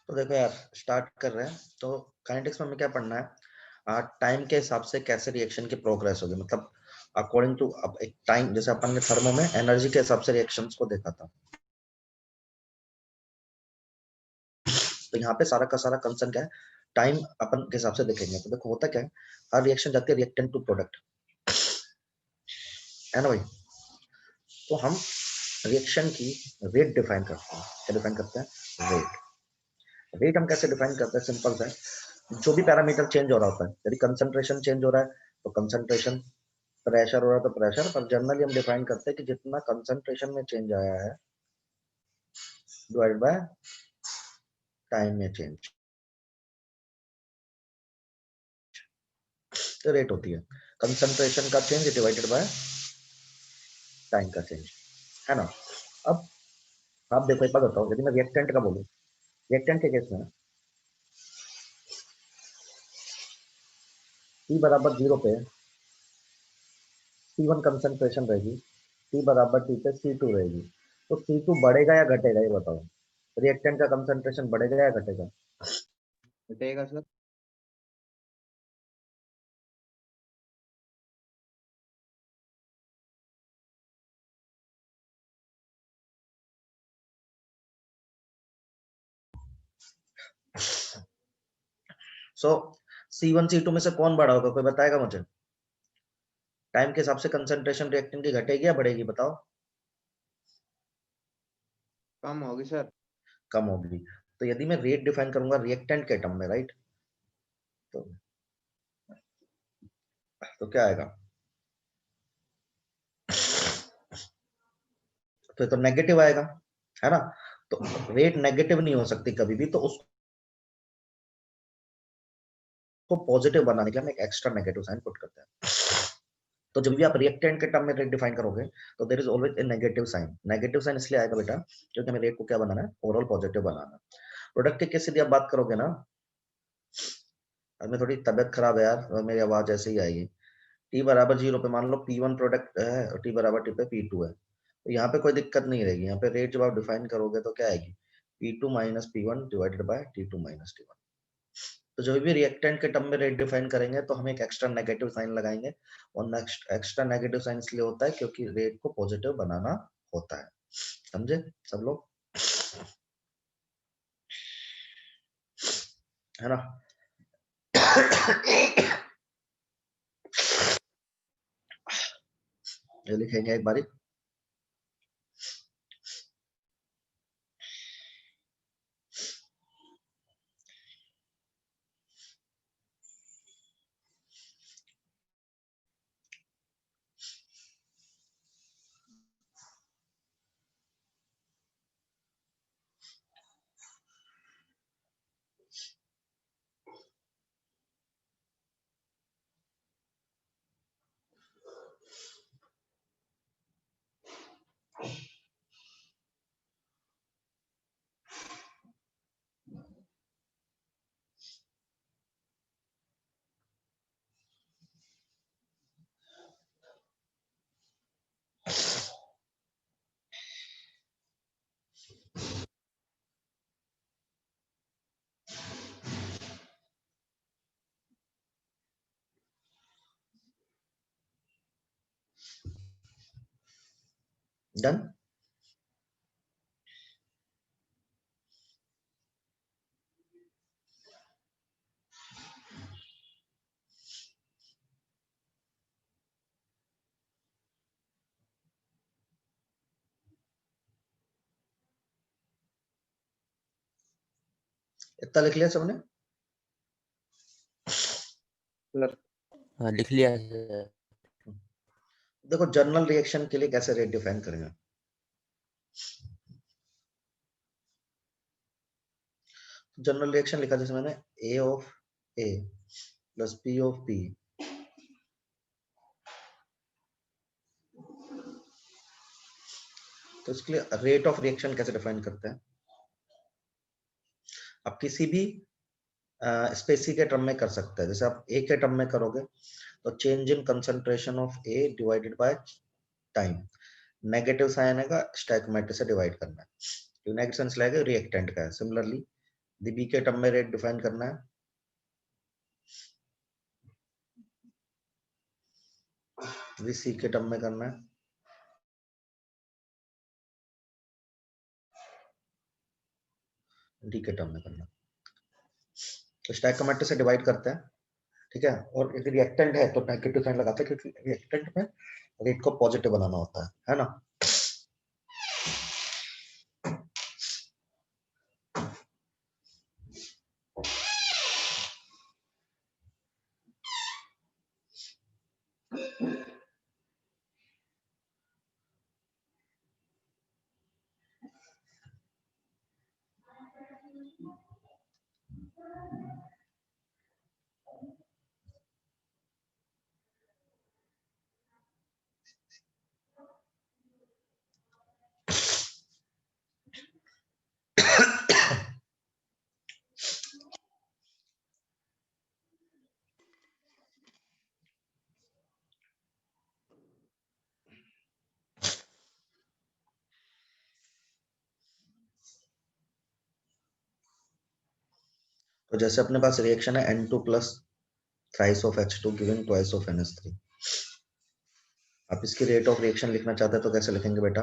तो देखो यार, स्टार्ट कर रहे हैं। तो काइनेटिक्स में हमें क्या पढ़ना है, टाइम के हिसाब से कैसे रिएक्शन की प्रोग्रेस होगी, मतलब अकॉर्डिंग टू अब एक टाइम, जैसे अपन ने थर्मो में एनर्जी के हिसाब से रिएक्शंस को देखा था, तो यहाँ पे सारा का सारा कंसर्न क्या है, टाइम अपन के हिसाब से देखेंगे। तो देखो होता क्या है, हर रिएक्शन जाती है रिएक्टेंट टू प्रोडक्ट, है ना भाई। तो हम रिएक्शन की रेट डिफाइन करते हैं। क्या डिफाइन करते हैं? रेट। रेट हम कैसे डिफाइन करते हैं? सिंपल सा है, जो भी पैरामीटर चेंज हो रहा होता है, यदि कंसंट्रेशन चेंज हो रहा है तो कंसंट्रेशन, प्रेशर हो रहा है तो प्रेशर, पर जनरली हम डिफाइन करते हैं कि जितना कंसंट्रेशन में चेंज आया है डिवाइड बाय टाइम में चेंज, तो रेट होती है कंसंट्रेशन का चेंज डिवाइडेड बाय टाइम का चेंज, है ना। अब आप देखो, एक बात बताओ, यदि मैं रिएक्टेंट का बोलूं, रिएक्टेंट के केस में T बराबर 0 पे C1 कंसंट्रेशन रहेगी, T बराबर T पे C2 रहेगी, तो C2 बढ़ेगा या घटेगा, ये बताओ। रिएक्टेंट का कंसंट्रेशन बढ़ेगा या घटेगा? घटेगा सर। सो C1 C2 में से कौन बड़ा होगा, कोई बताएगा मुझे? टाइम के हिसाब से कंसंट्रेशन रिएक्टेंट की घटेगी या बढ़ेगी, बताओ। कम होगी सर। कम होगी। तो यदि मैं रेट डिफाइन करूंगा रिएक्टेंट के टर्म में, राइट, तो क्या आएगा? तो ये तो नेगेटिव आएगा, है ना। तो रेट नेगेटिव नहीं हो सकती कभी भी, तो उसको पॉजिटिव बनाने के लिए हम एक एक्स्ट्रा नेगेटिव साइन पुट करते हैं। तो जब भी आप रिएक्टेंट के टर्म में रेट डिफाइन करोगे तो there is always a negative sign. Negative sign इसलिए आएगा बेटा क्योंकि हमें रेट को क्या बनाना है, ओवरऑल पॉजिटिव बनाना है। प्रोडक्ट के केस यदि आप बात करोगे ना, अब मैं थोड़ी तबियत खराब है यार और मेरी आवाज ऐसे ही आएगी। टी बराबर 0 पे मान लो P1 प्रोडक्ट है और टी बराबर टी पे P2 है, तो यहाँ पे कोई दिक्कत नहीं रहेगी। यहाँ पे रेट जब आप डिफाइन करोगे तो क्या आएगी, P2 minus P1 divided by T2 minus T1। तो जब भी रिएक्टेंट के टर्म में रेट डिफाइन करेंगे तो हम एक एक्स्ट्रा नेगेटिव साइन लगाएंगे, और नेक्स्ट एक्स्ट्रा नेगेटिव साइन इसलिए होता है क्योंकि रेट को पॉजिटिव बनाना होता है। समझे सब लोग, है ना। ये लिखेंगे एक बारी। डन। इतना लिख लिया सबने? सर लिख लिया सर। देखो जर्नल रिएक्शन के लिए कैसे रेट डिफाइन करेंगे। जनरल रिएक्शन लिखा जैसे मैंने, A of A plus P of P, तो इसके लिए रेट ऑफ रिएक्शन कैसे डिफाइन करते हैं? आप किसी भी स्पेसी के टर्म में कर सकते हैं। जैसे आप ए के टर्म में करोगे तो change in concentration of A divided by time, negative sign आएगा, स्टैइकोमेट्रिक से डिवाइड करना है, तो नेगेटिव साइन लगेगा रिएक्टेंट का है। सिमिलरली बी के टर्म में रेट डिफाइन करना है, सी के टर्म में करना है, डी के टर्म में करना है। तो स्टैइकोमेट्रिक से डिवाइड करते हैं, ठीक है। और यदि रिएक्टेंट है तो नेगेटिव साइन लगाते हैं, क्योंकि रिएक्टेंट में रेट को पॉजिटिव बनाना होता है ना। तो जैसे अपने पास रिएक्शन है N2 plus thrice of H2 giving twice of NH3। आप इसकी रेट ऑफ रिएक्शन लिखना चाहते हैं तो कैसे लिखेंगे बेटा?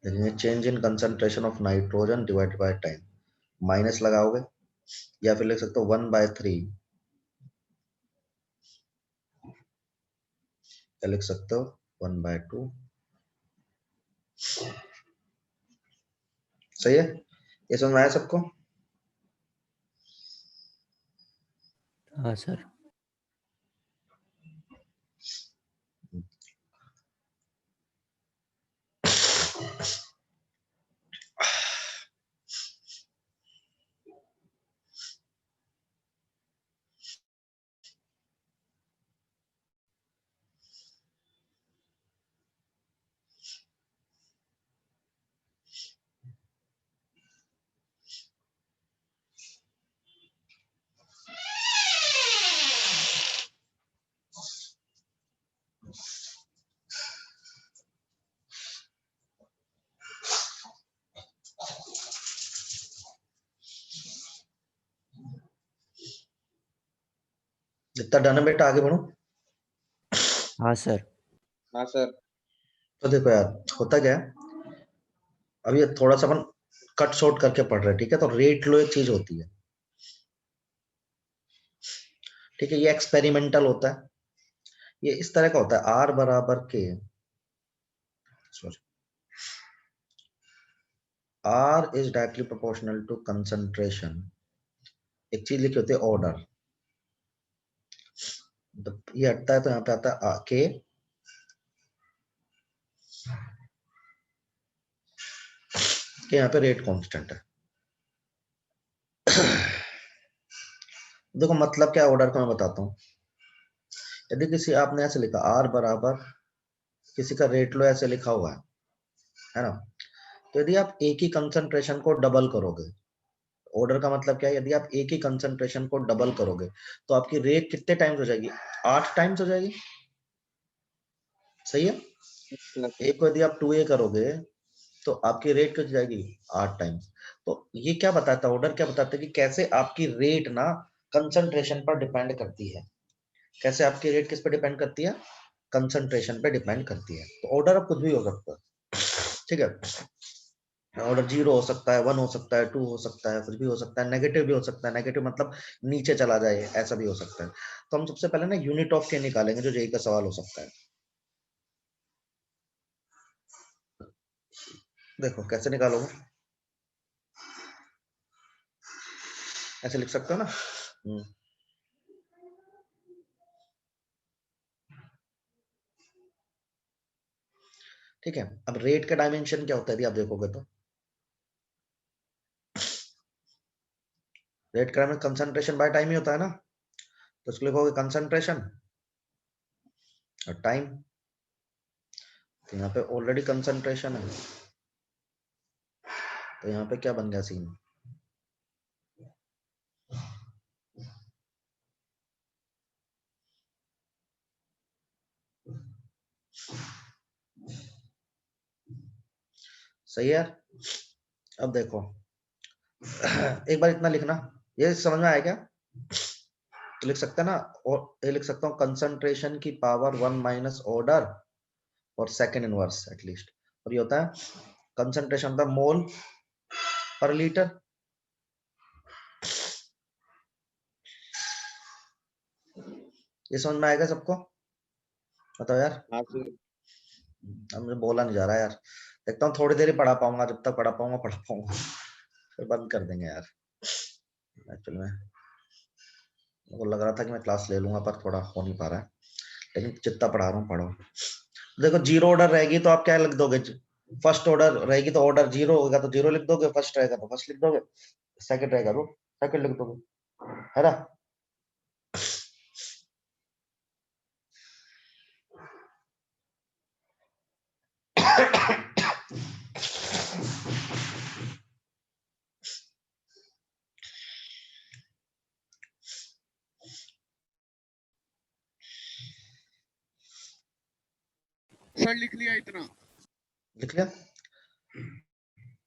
लिखेंगे change in concentration of nitrogen divided by time, minus लगाओगे, या फिर लिख सकते हो 1/3, या लिख सकते हो 1/2। सही है, ये समझ में आया सबको? हाँ सर। जितना डन है बेटा आगे बढ़ो। हाँ सर। हाँ सर। तो देखो यार, होता क्या है, अभी ये थोड़ा सा अपन कट शॉर्ट करके पढ़ रहे हैं, ठीक है। तो रेट लो एक चीज होती है, ठीक है, ये एक्सपेरिमेंटल होता है, ये इस तरह का होता है, आर बराबर K, sorry, R is directly proportional to concentration. एक चीज लिखी होती है ऑर्डर, ये हटता है तो यहाँ पे आता है के, यहाँ पे रेट कांस्टेंट है। देखो मतलब क्या ऑर्डर का मैं बताता हूँ। यदि किसी आपने ऐसे लिखा आर बराबर, किसी का रेट लो ऐसे लिखा हुआ है ना, तो यदि आप एक ही कंसंट्रेशन को डबल करोगे, ऑर्डर का मतलब क्या है, यदि आप एक ही कंसंट्रेशन को डबल करोगे तो आपकी रेट कितने टाइम्स हो जाएगी? 8 टाइम्स हो जाएगी। सही है। एक को यदि आप 2A करोगे तो आपकी रेट कितनी जाएगी? 8 टाइम्स। तो ये क्या बताता है, ऑर्डर क्या बताता है कि कैसे आपकी रेट ना कंसंट्रेशन पर डिपेंड करती है। कैसे आपकी रेट किस पे डिपेंड करती है? कंसंट्रेशन पे डिपेंड करती है। तो ऑर्डर अब कुछ भी हो सकता है, ठीक है। ऑर्डर 0 हो सकता है, 1 हो सकता है, 2 हो सकता है, कुछ भी हो सकता है, नेगेटिव भी हो सकता है। नेगेटिव मतलब नीचे चला जाए, ऐसा भी हो सकता है। तो हम सबसे पहले ना यूनिट ऑफ के निकालेंगे, जो जेई का सवाल हो सकता है। देखो कैसे निकालोगे, ऐसे लिख सकते हो ना। ठीक है। अब रेट का डायमेंशन क्या होता है, यदि आप देखोगे तो रेट का डायमेंशन कंसंट्रेशन बाय टाइम ही होता है ना। तो उसको लिखोगे कंसंट्रेशन और टाइम। तो यहाँ पे ऑलरेडी कंसंट्रेशन है, तो यहाँ पे क्या बन गया सीन? सही है यार। अब देखो एक बार इतना लिखना, ये समझ में आया क्या? तो लिख सकते हैं ना, और ये लिख सकता हूँ कंसंट्रेशन की पावर 1 माइनस ऑर्डर और सेकंड इनवर्स एटलीस्ट, और ये होता है कंसंट्रेशन द मोल पर लीटर। ये समझ में आएगा सबको? बताओ यार। हाँ सर। अब मुझे बोला नहीं जा रहा यार, देखता हूँ थोड़ी देर ही पढ़ा पाऊंगा, जब तक पढ़ा पाऊंगा फिर बंद कर देंगे यार। एक्चुअली में मेरे को लग रहा था कि मैं क्लास ले लूंगा, पर थोड़ा हो नहीं पा रहा है, लेकिन जितना पढ़ा रहा हूँ पढ़ो। देखो जीरो ऑर्डर रहेगी तो आप क्या लिख दोगे? फर्स्ट ऑर्डर रहेगी तो ऑर्डर जीरो होगा तो जीरो लिख दोगे, फर्स्ट रहेगा तो फर्स्ट लिख दोगे, सेकंड रहेगा तो सेकंड लिख दोगे, है ना? सर लिख लिया इतना। लिख लिया?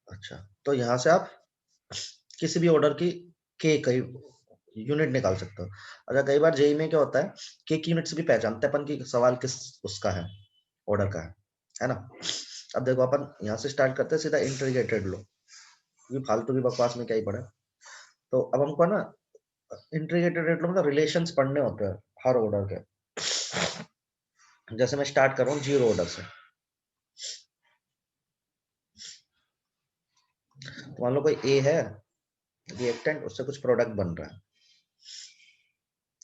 अच्छा, तो यहाँ से आप किसी भी ऑर्डर की के कई यूनिट निकाल सकते हो। अच्छा, कई बार जेई में क्या होता है, के की यूनिट्स भी पहचानते हैं अपन की सवाल किस उसका है, ऑर्डर का है ना? अब देखो अपन यहाँ से स्टार्ट करते हैं सीधा इंटीग्रेटेड लो, ये फालतू की बकवास में क्या ही पड़ा। तो अब हमको ना इंटीग्रेटेड रेट लो मतलब रिलेशंस पढ़ने होते हैं हर ऑर्डर के। जैसे मैं स्टार्ट कर रहा हूँ जीरो ऑर्डर से, तो मान लो कोई ए है रिएक्टेंट, उससे कुछ प्रोडक्ट बन रहा है,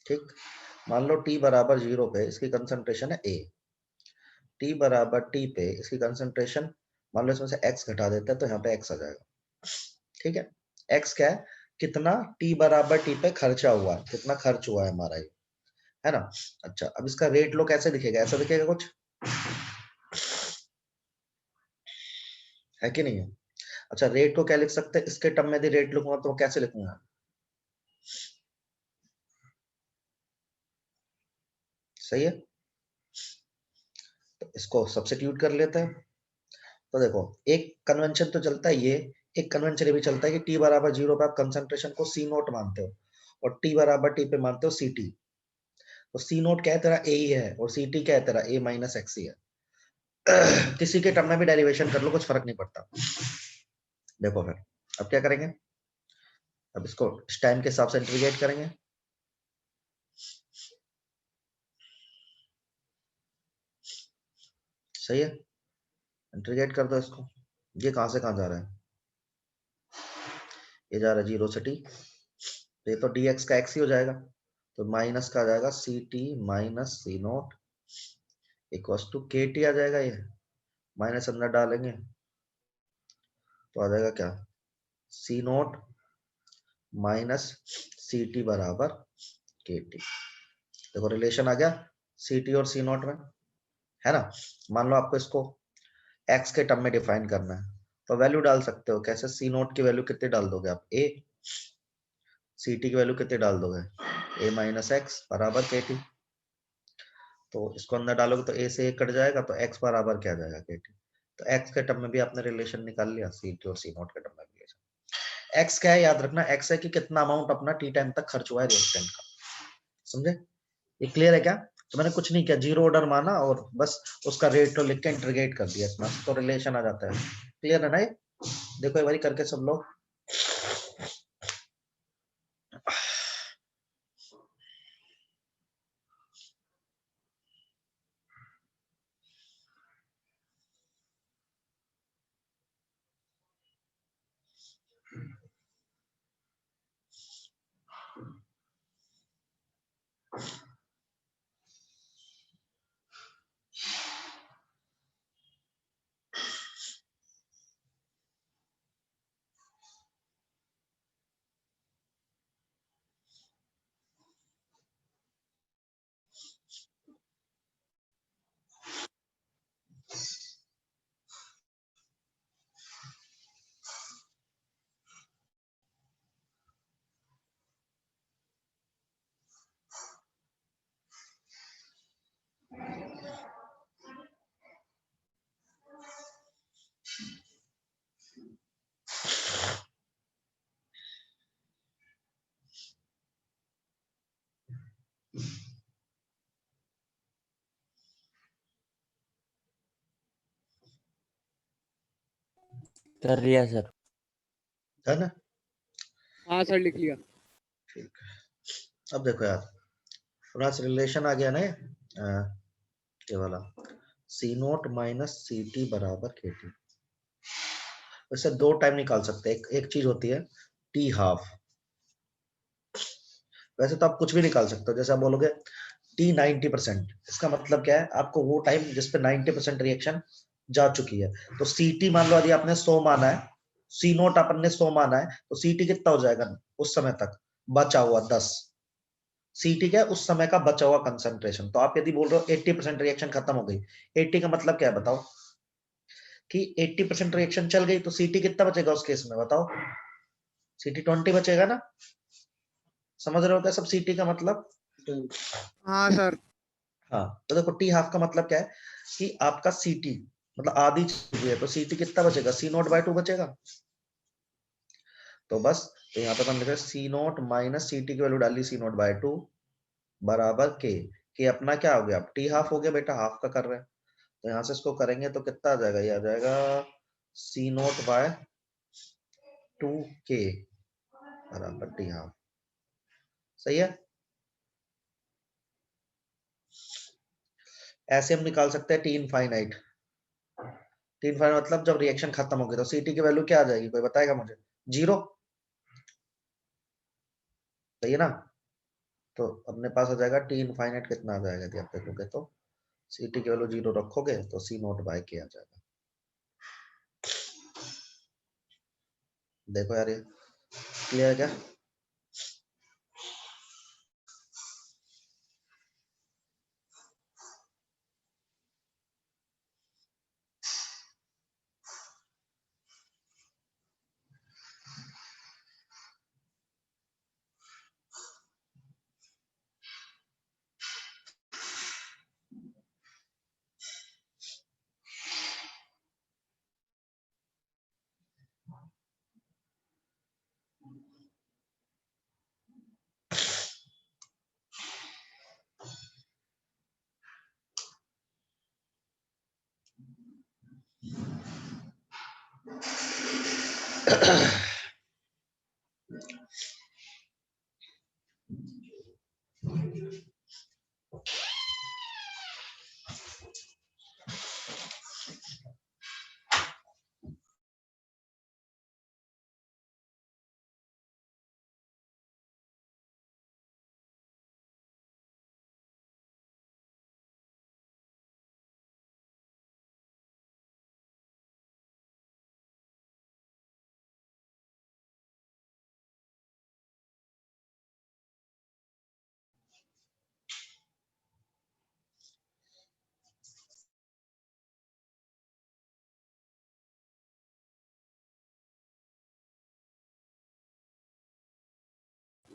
ठीक? मान लो टी बराबर 0 पे इसकी कंसंट्रेशन है ए, टी बराबर टी पे इसकी कंसंट्रेशन, मान लो इसमें से x घटा देते हैं तो यहाँ पे x आ जाएगा, ठीक है? x क्या है? कितना टी बराबर टी पे खर्चा हुआ है, कितना खर्च हुआ है हमारा ये, है ना? अच्छा, अब इसका रेट लो कैसे दिखेगा? ऐसा दिखेगा कुछ, है कि नहीं है? अच्छा, रेट को क्या लिख सकते हैं? इसके टर्म में यदि रेट लिखूंगा तो कैसे लिखूंगा? सही है, तो इसको सब्स्टिट्यूट कर लेते हैं। तो देखो एक कन्वेंशन तो चलता है ये, एक कन्वेंशन ये भी चलता है कि टी बराबर 0 पे आप कंसंट्रेशन को सी नोट मानते हो और टी बराबर टी पे मानते हो सी टी। तो सी नोट क्या है तेरा? ए ही है, और सी टी क्या है तेरा? ए माइनस एक्स ही है। किसी के टर्म में भी डेरिवेशन कर लो, कुछ फर्क नहीं पड़ता। देखो फिर अब क्या करेंगे? अब इसको टाइम के हिसाब से इंटीग्रेट करेंगे। सही है, इंटीग्रेट कर दो इसको। ये कहां से कहां जा रहा है? ये जा रहा है 0 से टी, तो ये तो dx का x ही हो जाएगा, तो माइनस का आ जाएगा C T minus C naught equal to K T आ जाएगा। ये माइनस अंदर डालेंगे तो आ जाएगा क्या? C naught minus C T बराबर के टी। देखो रिलेशन आ गया सी टी और सी नोट में, है ना? मान लो आपको इसको x के टर्म में डिफाइन करना है, तो वैल्यू डाल सकते हो। कैसे? सी नोट की वैल्यू कितनी डाल दोगे आप? a, सी टी की वैल्यू कितनी डाल दोगे? a माइनस एक्स बराबर के टी। तो इसको अंदर डालोगे तो a से a कट जाएगा, तो x बराबर क्या आ जाएगा? के टी। तो x के टर्म में भी आपने रिलेशन निकाल लिया, सी टी और सी नोट के टर्म में भी। x क्या है याद रखना? x है कि कितना अमाउंट अपना टी टाइम तक खर्च हुआ है रिएक्टेंट का। समझे? ये क्लियर है क्या? तो मैंने कुछ नहीं किया, जीरो ऑर्डर माना और बस उसका रेट तो लिख के इंटीग्रेट कर दिया इतना, तो रिलेशन आ जाता है। क्लियर है ना ये? देखो एक बार करके सब लोग। कर लिया सर। है ना? हाँ सर लिख लिया। ठीक है। अब देखो यार, थोड़ा सा रिलेशन आ गया ना ये वाला, सी नोट माइनस सी टी बराबर के टी। वैसे दो टाइम निकाल सकते हैं, एक चीज होती है टी हाफ। वैसे तो आप कुछ भी निकाल सकते हो, जैसे आप बोलोगे टी 90%, इसका मतलब क्या है, आपको वो टाइम जिसपे 90% रिएक्शन जा चुकी है। तो सी टी मान लो यदि आपने 100 माना है, सी नोट अपन ने 100 माना है, तो सी टी कितना हो जाएगा उस समय तक बचा हुआ 10। सी टी क्या है, उस समय का बचा हुआ कंसंट्रेशन। तो आप यदि बोल रहे हो 80% रिएक्शन खत्म हो गई, 80 का मतलब क्या है बताओ, कि 80% रिएक्शन चल गई, तो सी टी कितना बचेगा उस केस में बताओ, सी टी 20 बचेगा ना? समझ रहे हो क्या सब सी टी का मतलब? हाँ सर। हाँ, तो देखो टी हाफ का मतलब क्या है, कि आपका सी टी मतलब आधी चीज हुई है, तो सी टी कितना बचेगा, सी नोट बाय 2 बचेगा। तो बस, तो यहाँ पे अपन लिख रहे सी नोट माइनस सी टी की वैल्यू डाली, सी नोट बाय 2 बराबर के अपना क्या हो गया, अब टी हाफ हो गया बेटा, हाफ का कर रहे हैं। तो यहाँ से इसको करेंगे तो कितना आ जाएगा, ये आ जाएगा सी नोट बाय 2 के बराबर टी हाफ। सही है? ऐसे हम निकाल सकते हैं टी इनफाइनाइट। टी इनफाइनाइट मतलब जब रिएक्शन खत्म होगी, तो सी टी की वैल्यू क्या आ जाएगी, कोई बताएगा मुझे? 0। सही है ना? तो अपने पास आ जाएगा टी इनफाइनाइट कितना आ जाएगा, यदि आप देखोगे तो सी टी की वैल्यू 0 रखोगे तो सी नोट बाय के आ जाएगा। देखो यार, ये क्लियर है क्या?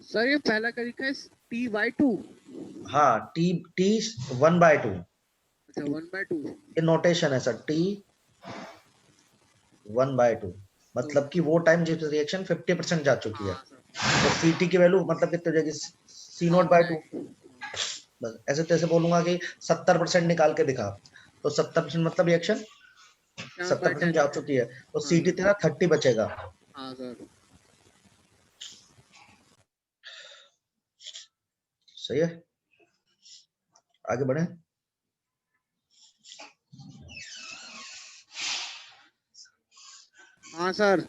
सर ये पहला तरीका है T/2। हाँ, टी टी 1/2 अच्छा 1/2। ये नोटेशन है सर, टी 1/2 मतलब कि वो टाइम जिस रिएक्शन 50% जा चुकी है, हाँ सर। तो सी टी की वैल्यू मतलब कितनी हो जाएगी, सी हाँ नोट बाय 2। बस ऐसे तैसे बोलूंगा कि 70% निकाल के दिखा, तो 70% मतलब रिएक्शन 70% 7/10। जा चुकी है, तो हाँ सी टी सर। तेरा 30 बचेगा। हाँ सर। सही है? आगे बढ़े। हाँ सर।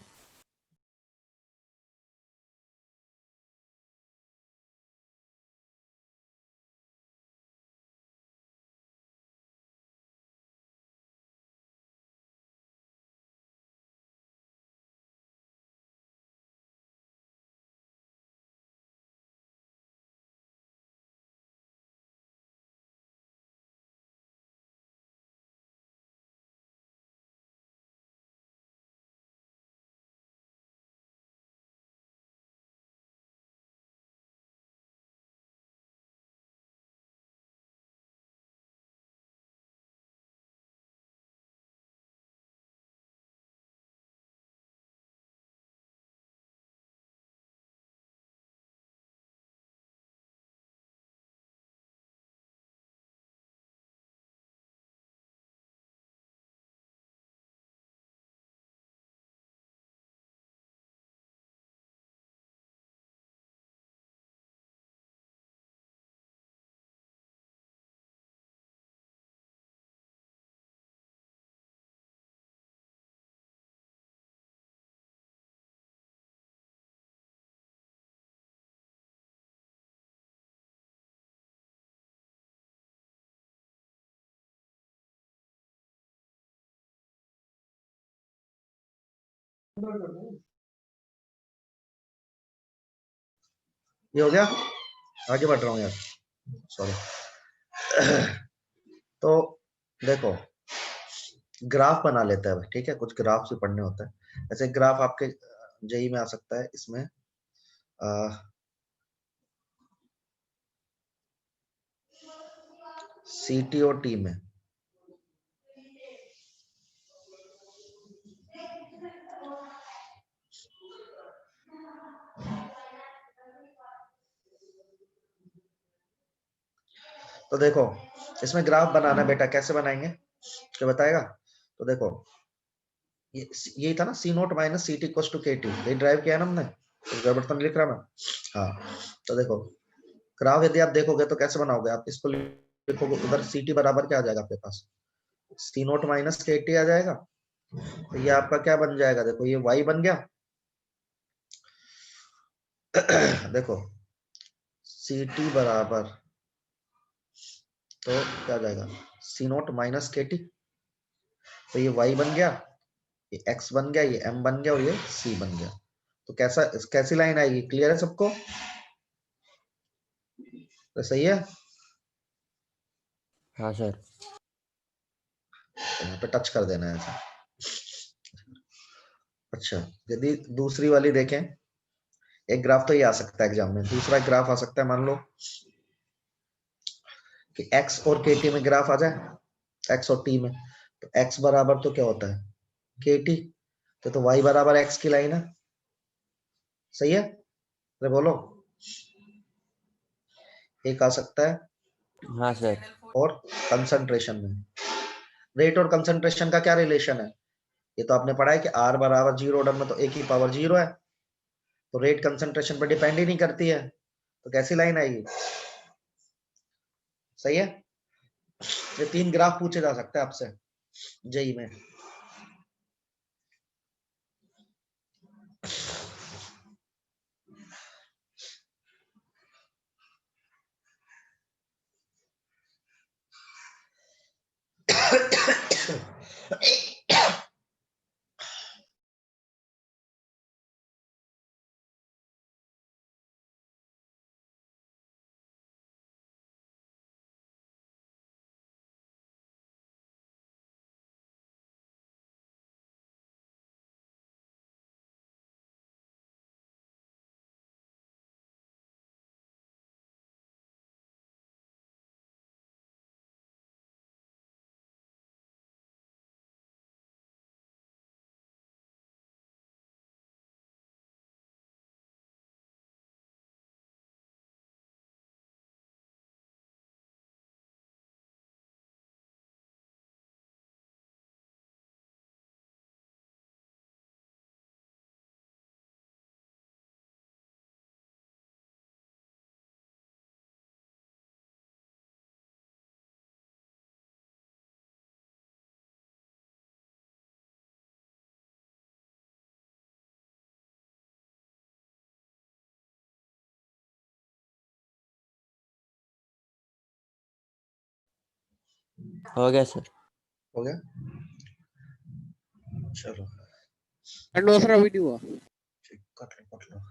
ये हो गया, आगे बढ़ रहा हूँ यार, सॉरी। तो देखो ग्राफ बना लेते हैं, ठीक है, कुछ ग्राफ भी पढ़ने होता है। ऐसे ग्राफ आपके जेई में आ सकता है, इसमें सीटी और टी में। तो देखो इसमें ग्राफ बनाना बेटा, कैसे बनाएंगे क्या बताएगा? तो देखो ये था ना, C naught minus C T equal to K T, ये ड्राइव किया ना हमने, तो गड़बड़ तो नहीं लिख रहा मैं? हाँ, तो देखो ग्राफ यदि आप देखोगे तो कैसे बनाओगे, आप इसको लिखोगे, उधर सी टी बराबर क्या आ जाएगा आपके पास, सी नोट माइनस के टी आ जाएगा। तो ये आपका क्या बन जाएगा, देखो ये y बन गया। देखो सी टी बराबर, तो क्या आ जाएगा, सी नोट माइनस के टी, तो ये y बन गया, ये x बन गया, ये m बन गया और ये c बन गया। तो कैसी लाइन आएगी, क्लियर है सबको? तो सही है, हाँ सर। यहाँ पे टच कर देना है ऐसा। अच्छा, यदि दूसरी वाली देखें, एक ग्राफ तो ये आ सकता है एग्जाम में, दूसरा ग्राफ आ सकता है, मान लो कि x और kt में ग्राफ आ जाए, x और t में, तो x बराबर तो क्या होता है kt, तो y बराबर x की लाइन है, सही है? अरे बोलो, एक आ सकता है। हाँ सर। और कंसंट्रेशन में, रेट और कंसंट्रेशन का क्या रिलेशन है, ये तो आपने पढ़ा है कि r बराबर जीरो ऑर्डर में तो a की पावर जीरो है, तो रेट कंसंट्रेशन पर डिपेंड ही नहीं करती है, तो कैसी लाइन आएगी? सही है, ये 3 ग्राफ पूछे जा सकते हैं आपसे जेई में। हो गया सर। हो गया, चलो और दूसरा भी नहीं हुआ। कट लो।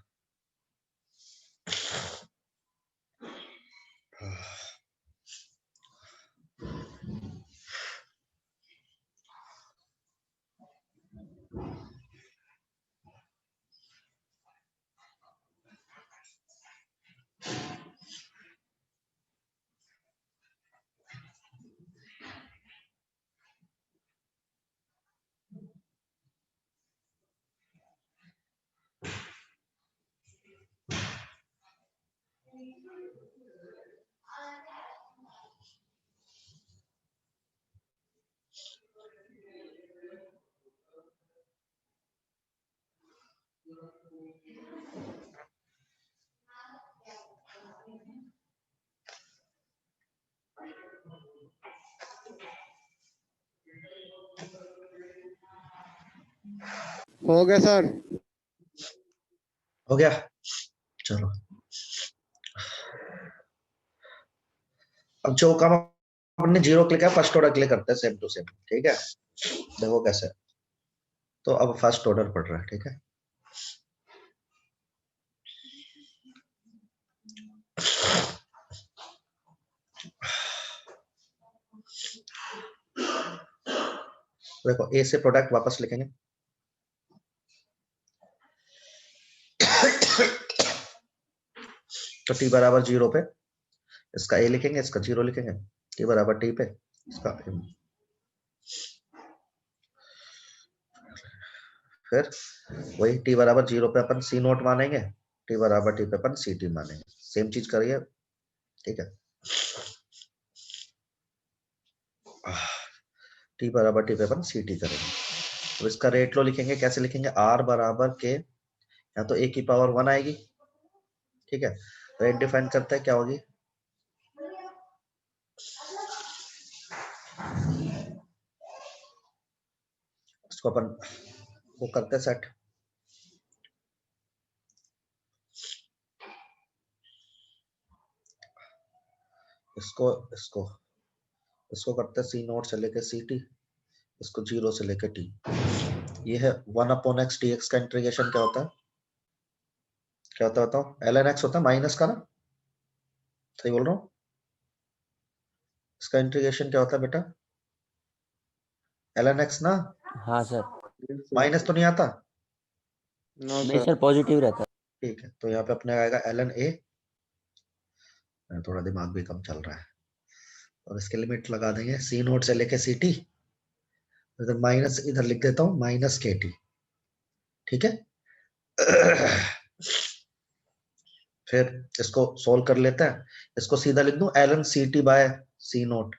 हो गया सर। हो गया, चलो अब जो काम हमने जीरो क्लिक है फर्स्ट ऑर्डर क्लिक करते हैं सेम टू सेम, ठीक है? देखो कैसे, तो अब फर्स्ट ऑर्डर पढ़ रहा है, ठीक है। देखो ए से प्रोडक्ट वापस लिखेंगे। तो टी बराबर 0 पे इसका ए लिखेंगे, इसका 0 लिखेंगे। टी बराबर टी पे इसका m। फिर वही टी बराबर 0 पे अपन सी नोट मानेंगे, टी बराबर टी पे अपन सी टी मानेंगे। सेम चीज करिए, ठीक है। टी बराबर टी पे अपन सी टी करेंगे। तो इसका रेट लो लिखेंगे, कैसे लिखेंगे? आर बराबर के, या तो ए की पावर 1 आएगी, ठीक है। रेट डिफाइन करता है क्या होगी? इसको अपन वो करते हैं सेट। इसको इसको इसको करते हैं सी नोट से लेके सी टी, इसको 0 से लेके टी। ये है 1/x dx का इंटीग्रेशन। क्या होता है? क्या होता है बताओ? ln x होता है माइनस का ना, सही बोल रहा हूँ? इसका इंटीग्रेशन क्या होता है बेटा? ln x ना, हाँ सर, माइनस तो नहीं आता? नो नहीं सर। सर पॉजिटिव रहता है। ठीक है, तो यहाँ पे अपने आएगा ln a। थोड़ा दिमाग भी कम चल रहा है। और इसके लिमिट लगा देंगे सी नोट से लेके सी टी, इधर माइनस, इधर लिख देता हूँ माइनस के टी, ठीक है। फिर इसको सोल्व कर लेते हैं। इसको सीधा लिख दूं ln C T by C naught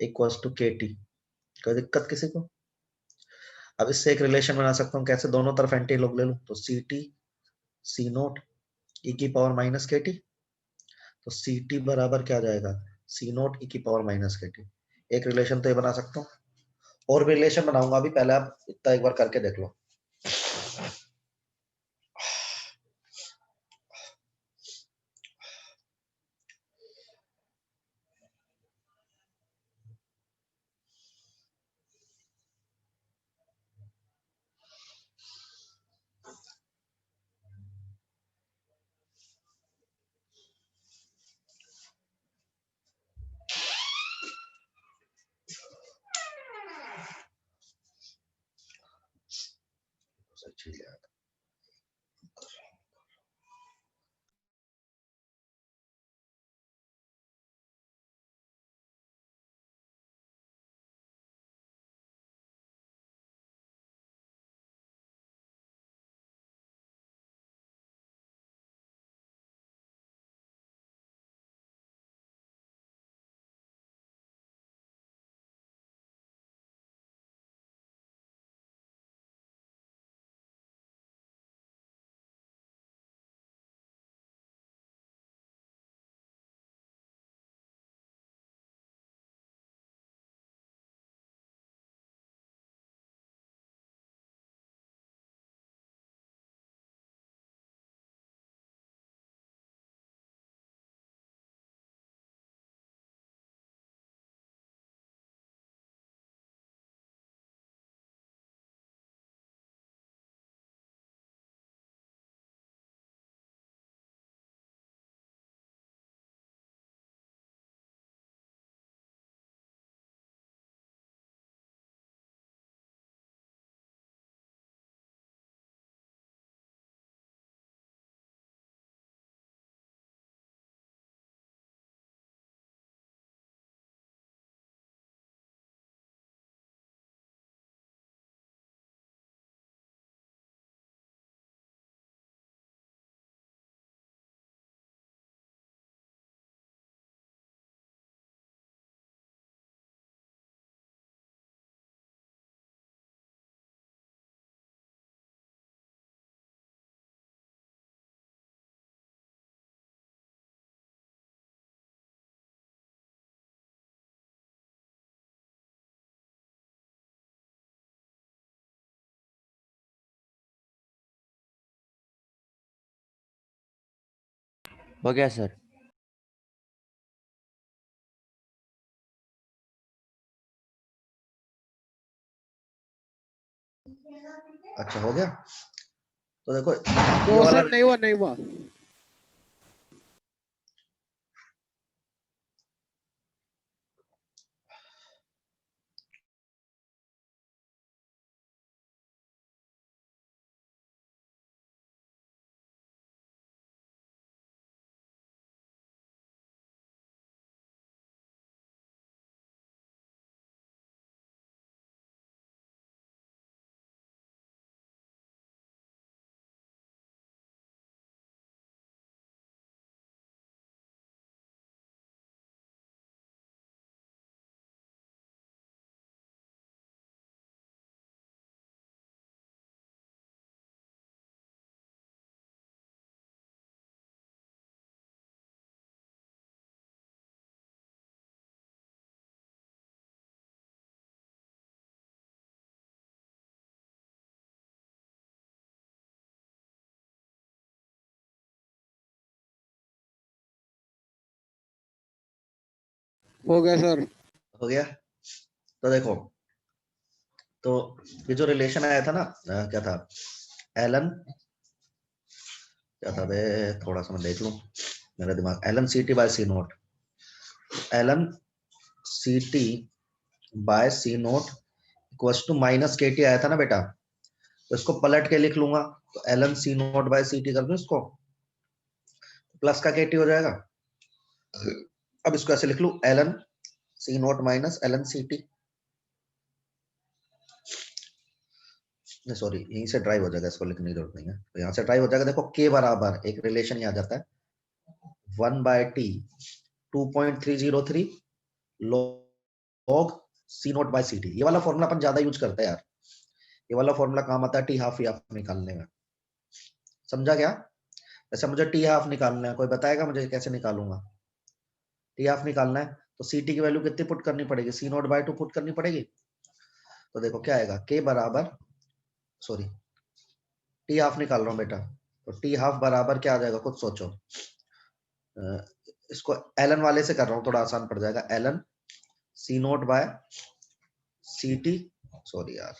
equals to K T. कोई दिक्कत किसी को? अब इससे एक रिलेशन बना सकता हूँ, कैसे? दोनों तरफ एंटी लॉग ले लूं, तो सी टी सी नोट ई की पावर माइनस के टी। तो सी टी बराबर क्या आ जाएगा? सी नोट ई की पावर माइनस के टी। एक रिलेशन तो ये बना सकता हूँ, और भी रिलेशन बनाऊंगा अभी, पहले आप इतना एक बार करके देख लो। हो गया सर। अच्छा हो गया। तो देखो ये नो वाला सर, नहीं हुआ, नहीं हुआ। हो गया सर। हो गया। तो देखो, तो ये जो रिलेशन आया था ना, क्या था, एलन, क्या था बे, थोड़ा सा मैं देख लूं, मेरा दिमाग, L N C T by C naught, L N C T by C naught equals to minus K T आया था ना बेटा, तो इसको पलट के लिख लूंगा, तो Elon C naught by C T कर दूं इसको, प्लस का के टी हो जाएगा। अब इसको ऐसे लिख लूं, L N C naught minus L N C T, sorry यहीं से ड्राइव हो जाएगा, इसको लिखने की जरूरत नहीं है, तो यहाँ से ड्राइव हो जाएगा। देखो के बराबर एक रिलेशन ही आ जाता है, 1/t 2.303 log C naught by C T. ये वाला फॉर्मूला अपन ज्यादा यूज करते हैं यार, ये वाला फॉर्मूला काम आता है टी हाफ या निकालने में, समझा क्या? जैसे मुझे टी हाफ निकालना है, कोई बताएगा मुझे कैसे निकालूंगा? टी हाफ निकालना है तो सी टी की वैल्यू कितनी पुट करनी पड़ेगी, सी नोट बाय 2 पुट करनी पड़ेगी। तो देखो क्या आएगा, के बराबर, सॉरी टी हाफ निकाल रहा हूँ बेटा, तो टी हाफ बराबर क्या आ जाएगा, खुद सोचो। इसको एलन वाले से कर रहा हूँ, थोड़ा आसान पड़ जाएगा, L N C naught by C T, sorry यार,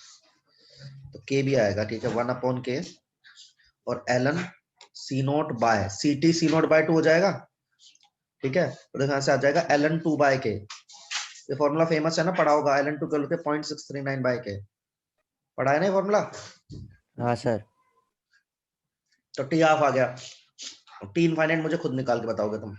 तो के भी आएगा, ठीक है, 1/k, और L N C naught by C T, C naught by 2 हो जाएगा, ठीक है। तो देखो यहाँ से आ जाएगा एलन 2/k, ये फॉर्मूला फेमस है ना, पढ़ा होगा, एलन 2 के 0.639/k, पढ़ा है ना ये फॉर्मूला? हाँ सर। तो टी हाफ आ गया, टी इनफाइनाइट मुझे खुद निकाल के बताओगे तुम।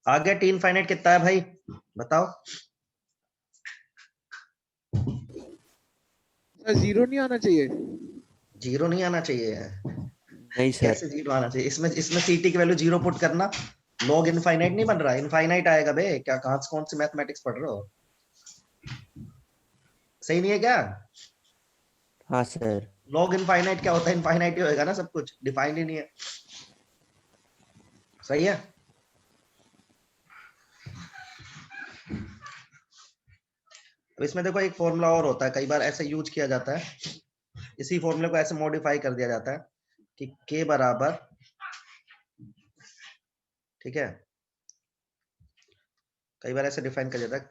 आगे टी इनफाइनाइट कितना है भाई बताओ। सर जीरो नहीं आना चाहिए। जीरो नहीं आना चाहिए। नहीं सर। कैसे जीरो आना चाहिए? इसमें इसमें सीटी की वैल्यू जीरो पुट करना। लॉग इनफाइनाइट नहीं बन रहा, इनफाइनाइट आएगा बे। क्या कहां से कौन सी मैथमेटिक्स पढ़ रहे हो? सही नहीं है क्या? हाँ सर। लॉग इनफाइनाइट क्या होता है? इनफाइनाइट ही होएगा ना, सब कुछ डिफाइंड ही नहीं है। सही है। अब इसमें देखो एक फॉर्मूला और होता है, कई बार ऐसे यूज किया जाता है। इसी फॉर्मूले को ऐसे मॉडिफाई कर दिया जाता है कि k बराबर, ठीक है, कई बार ऐसे डिफाइन कर जाता है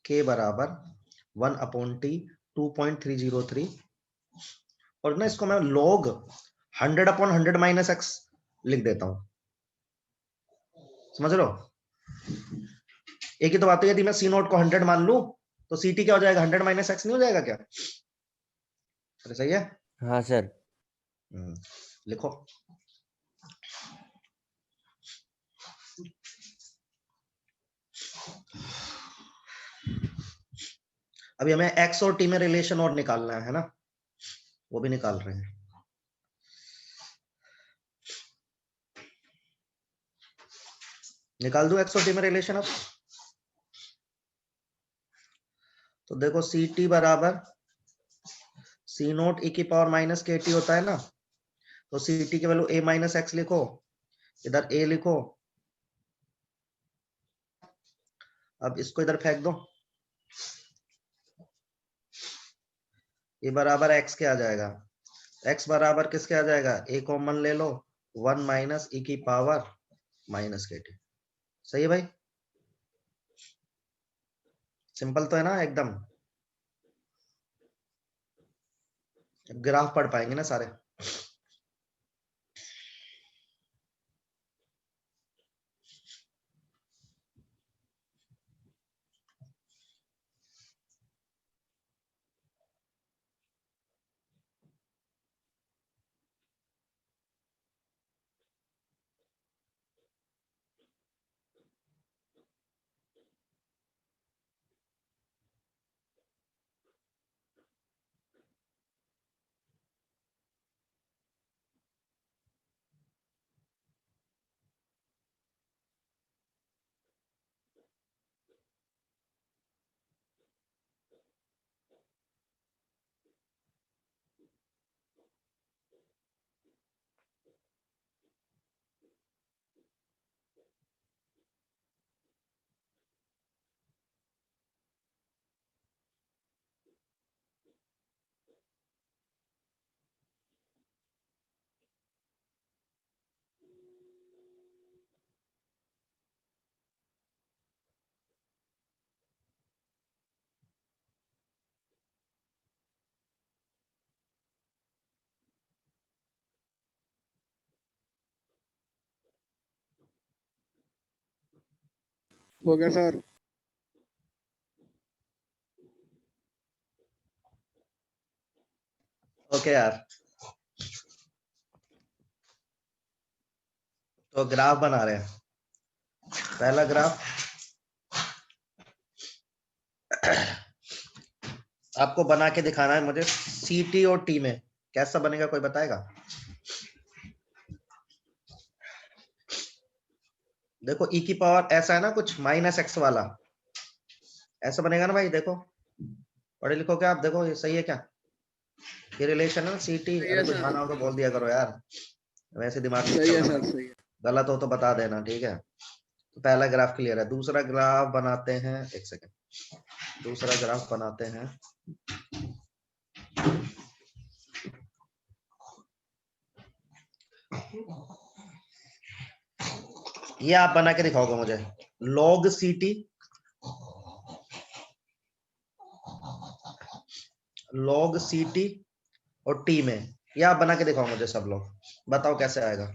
k बराबर 1/t 2.303, और ना इसको मैं log 100/100 माइनस x लिख देता हूं। समझ लो, एक ही तो बात है, यदि मैं सी नोट को 100 मान लूं तो ct क्या हो जाएगा? 100 माइनस x नहीं हो जाएगा क्या? अरे सही है। हाँ सर। लिखो। अभी हमें x और t में रिलेशन और निकालना है ना, वो भी निकाल रहे हैं। निकाल दूं x और t में रिलेशन अब? तो देखो सी टी बराबर सी नोट ई की पावर माइनस के टी होता है ना, तो सी टी की वैल्यू ए माइनस एक्स लिखो, इधर ए लिखो, अब इसको इधर फेंक दो, ये बराबर एक्स के आ जाएगा। एक्स बराबर किसके आ जाएगा? ए कॉमन ले लो, 1 माइनस ई की पावर माइनस के टी। सही है भाई? सिंपल तो है ना एकदम। ग्राफ पढ़ पाएंगे ना सारे। हो गया सर। ओके यार, तो ग्राफ बना रहे हैं। पहला ग्राफ आपको बना के दिखाना है मुझे, सी टी और टी में कैसा बनेगा, कोई बताएगा? देखो e की पावर ऐसा है ना कुछ माइनस एक्स वाला, ऐसा बनेगा ना भाई। देखो पढ़े लिखो क्या आप? देखो ये सही है क्या? ये रिलेशन है ना सी टी। सही अरे है कुछ सर। आना हो तो बोल दिया करो यार, वैसे दिमाग नहीं सही चल है रहा सर। मेरा। सही है। गलत हो तो बता देना, ठीक है? तो पहला ग्राफ क्लियर है। दूसरा ग्राफ बनाते हैं, एक सेकेंड, दूसरा ग्राफ बनाते हैं। ये आप बना के दिखाओगे मुझे, log C T, log C T और टी में, ये आप बना के दिखाओ मुझे सब लोग, बताओ कैसे आएगा।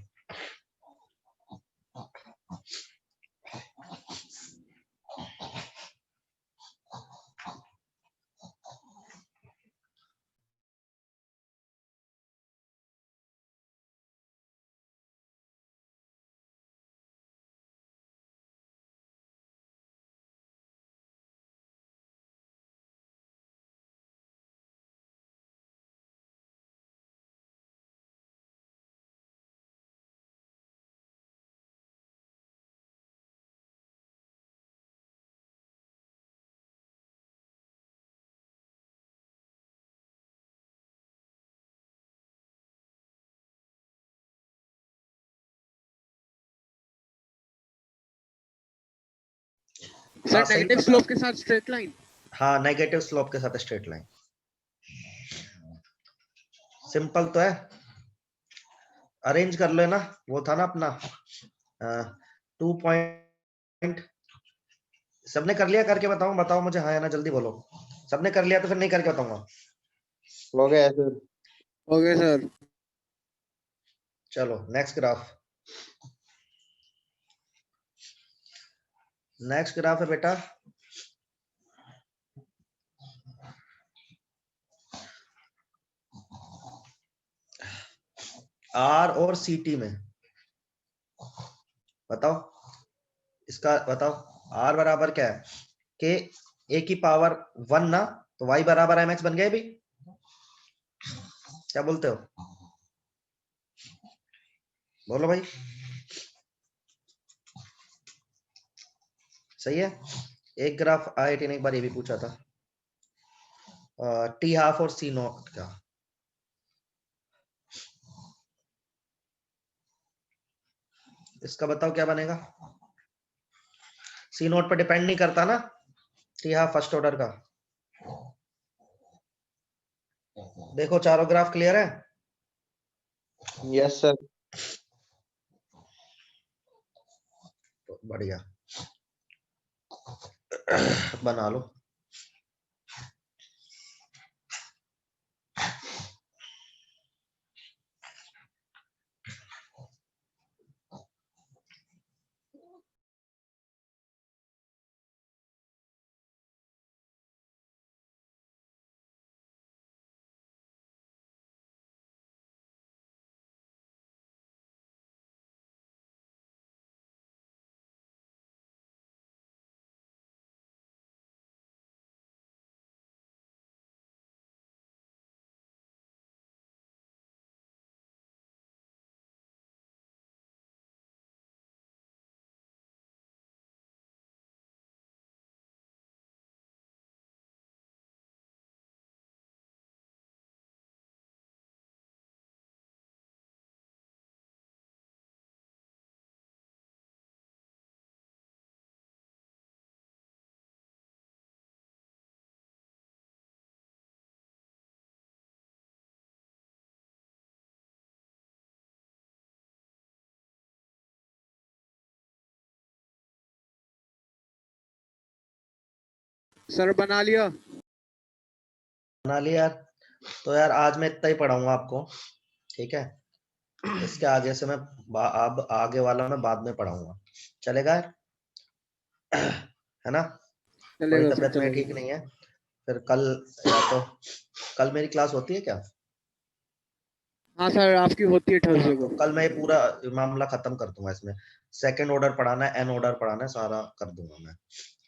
सर सही नेगेटिव पता। स्लोप के साथ स्ट्रेट लाइन। हाँ नेगेटिव स्लोप के साथ स्ट्रेट लाइन, सिंपल तो है, अरेंज कर लो ना। वो था ना अपना 2 पॉइंट, सबने कर लिया? करके बताओ, बताओ मुझे हाँ या ना, जल्दी बोलो। सबने कर लिया तो फिर नहीं करके बताऊंगा। हो गया सर। Okay sir. चलो नेक्स्ट ग्राफ। नेक्स्ट ग्राफ है बेटा आर और सीटी में। बताओ इसका, बताओ आर बराबर क्या है? के ए की पावर 1 ना, तो वाई बराबर एम एक्स बन गया भी। क्या बोलते हो? बोलो भाई, सही है। एक ग्राफ आईआईटी ने एक बार ये भी पूछा था, टी हाफ और सी नॉट का। इसका बताओ क्या बनेगा? सी नोट पर डिपेंड नहीं करता ना टी हाफ फर्स्ट ऑर्डर का। देखो चारों ग्राफ क्लियर है? Yes sir. तो बढ़िया बना लो। सर बना लिया। बना लिया यार। तो यार आज मैं इतना ही पढ़ाऊंगा आपको, ठीक है? इसके आगे से मैं अब आगे वाला मैं बाद में पढ़ाऊंगा, चलेगा यार? है ना? थोड़ी चलेगा सर तबीयत में ठीक चलेगा। नहीं है, फिर कल, या तो कल मेरी क्लास होती है क्या? हाँ सर आपकी होती है हाँ थर्सडे तो को। कल मैं ये पूरा मामला खत्म कर दूंगा। इसमें सेकंड ऑर्डर पढ़ाना है, एन ऑर्डर पढ़ाना है, सारा कर दूंगा मैं,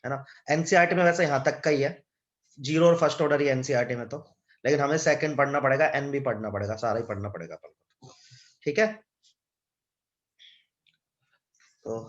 है ना? एनसीईआरटी में वैसे यहाँ तक का ही है, जीरो और फर्स्ट ऑर्डर ही एनसीईआरटी में तो, लेकिन हमें सेकंड पढ़ना पड़ेगा, एन भी पढ़ना पड़ेगा, सारा ही पढ़ना पड़ेगा अपन को, ठीक है? तो